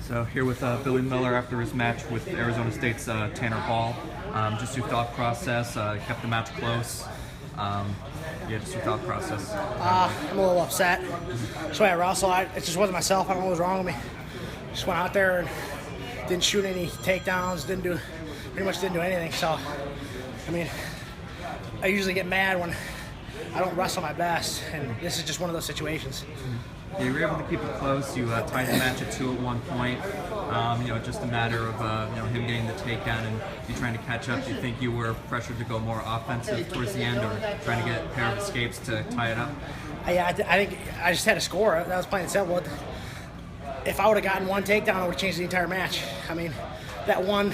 So here with Billy Miller after his match with Arizona State's Tanner Hall. Just your thought process. Kept the match close. Just your thought process. I'm a little upset. That's why I wrestle. It just wasn't myself. I don't know what was wrong with me. Just went out there and didn't shoot any takedowns. Pretty much didn't do anything. So, I mean, I usually get mad when I don't wrestle my best, and this is just one of those situations. Yeah, you were able to keep it close. You tied the match at 2 at one point. Just a matter of him getting the takedown and you trying to catch up. Do you think you were pressured to go more offensive towards the end, or trying to get a pair of escapes to tie it up? Yeah, I think I just had to score. That was plain and simple. If I would have gotten one takedown, I would have changed the entire match. I mean, that one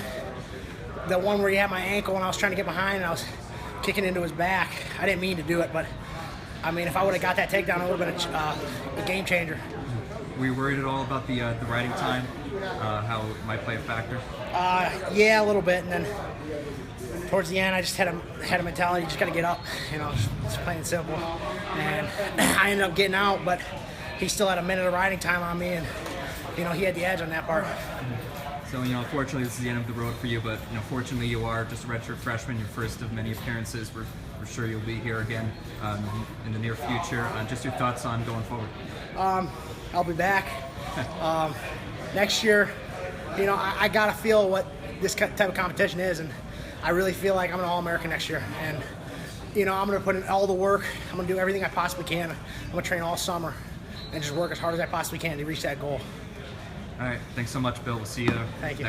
where he had my ankle and I was trying to get behind and I was kicking into his back. I didn't mean to do it, but I mean, if I would have got that takedown, it would have been a game changer. Were you worried at all about the riding time, how it might play a factor? Yeah, a little bit, and then towards the end, I just had a mentality, you just got to get up, it's plain and simple. And I ended up getting out, but he still had a minute of riding time on me, and he had the edge on that part. So, unfortunately, this is the end of the road for you, but, fortunately, you are just a redshirt freshman, your first of many appearances. We're sure you'll be here again in the near future. Just your thoughts on going forward. I'll be back. Next year, I got to feel what this type of competition is, and I really feel like I'm an All-American next year. And, I'm going to put in all the work. I'm going to do everything I possibly can. I'm going to train all summer and just work as hard as I possibly can to reach that goal. All right. Thanks so much, Bill. We'll see you. Thank you.